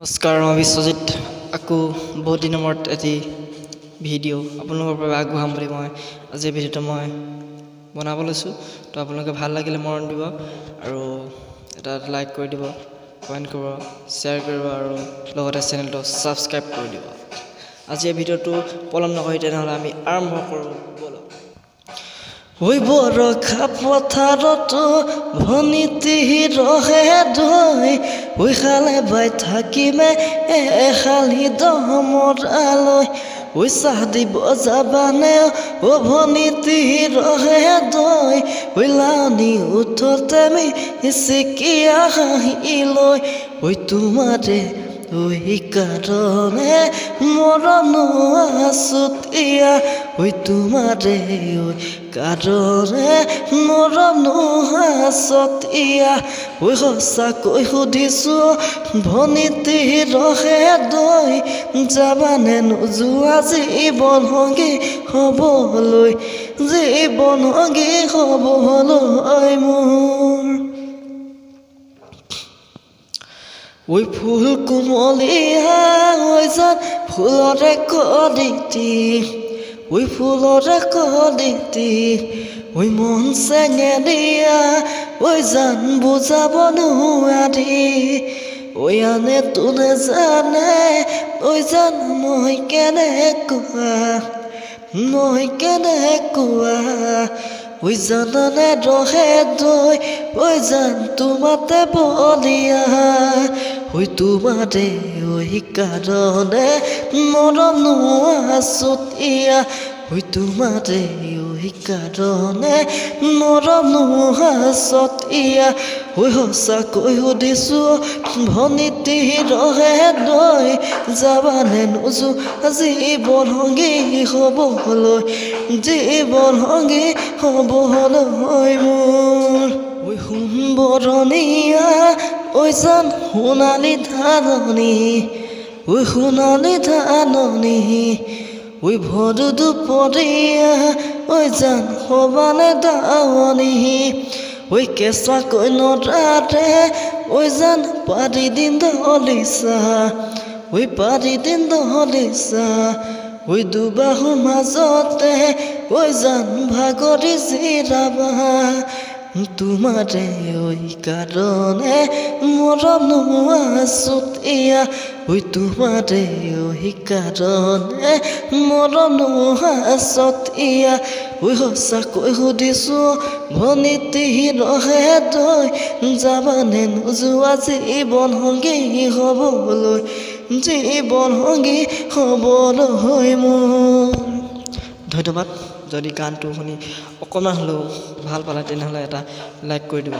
নমস্কাৰ, মই বিশ্বজিত আকৌ বহুত দিনৰ মূৰত এটি ভিডিঅ' আপোনালোকৰ বাবে আগবঢ়াম বুলি মই আজি ভিডিঅ'টো মই বনাব লৈছোঁ। তো আপোনালোকে ভাল লাগিলে মৰম দিব আৰু এটা লাইক কৰি দিব, কমেণ্ট কৰিব, শ্বেয়াৰ কৰিব আৰু লগতে চেনেলটো ছাবস্ক্ৰাইব কৰি দিব। আজি এই ভিডিঅ'টো পলম নকৰি তেনেহ'লে আমি আৰম্ভ কৰোঁ। ব'লক। ঐ বৰষা পথাৰত ভনীতি ৰহে দৈ, ঐ খালে বাই থাকিমে এশালি দমৰালৈ, ঐ চাহ দিব যাবানে অ ভনীতি ৰহে দৈ, ঐ লানি উঠতে মি চিকিয়া হাঁহিলৈ, ঐ তোমাৰে ঐ কাৰণে মৰণ আছুতীয়া, ঐ তোমাৰে ঐ কাৰণে মৰণ আছতীয়া, ঐ সঁচাকৈ সুধিছোঁ ভনীতি ৰহে দৈ, যাবানে নোযোৱা জীৱন সংগী হ'বলৈ, জীৱন সংগী হ'বলৈ মোৰ। ঐ ফুল কোমলীয়া ঐ জান ফুলৰে কলিতি, ঐ ফুলৰে কলিতি, ঐ মন চেঙে দিয়া ঐ জান বুজাব নোৱাৰি, ঐ আনে তোনে জানে ঐ জান মই কেনেকুৱা, মই কেনেকুৱা, ঐ জানানে ৰহে দৈ, ঐ জান তোমাতে বলিয়া, ঐ তোমাৰে ঐ কাৰণে মৰণ আছতীয়া, ঐ তোমাৰে ঐ কাৰণে মৰণ আছতীয়া, ঐ সঁচাকৈ সুধিছোঁ ভনীতি ৰহে দৈ, যাবানে নোযোৱা জীৱন সংগী হ'বলৈ, জীৱন সংগী হ'বলৈ মোৰ। ঐ সোণবৰণীয়া ঐ জান সোণালী ধাননি, ঐ সোণালী ধাননি, ঐ ভদু দুপৰীয়া ঐ জান সবানে দাৱনি, ঐ কেঁচাকৈ নৰাতে ঐ জান পাৰি দিন দলিচা, ঐ পাৰি দিন দলিচা, ঐ দুবাহুৰ মাজতে ঐ জান ভাগৰি জিৰাবা, তোমাৰে ঐ কাৰণে মৰণ আছতীয়া, ঐ তোমাৰে ঐ কাৰণে মৰণ আছতীয়া, ঐ সঁচাকৈ সুধিছোঁ ভনীতি ৰহে দৈ, যাবানে নোযোৱা জীৱন সংগী হ'বলৈ, জীৱন সংগী হ'বলৈ মোৰ। ধন্যবাদ। যদি গানটো শুনি অকণমান হ'লেও ভাল পালে তেনেহ'লে এটা লাইক কৰি দিব।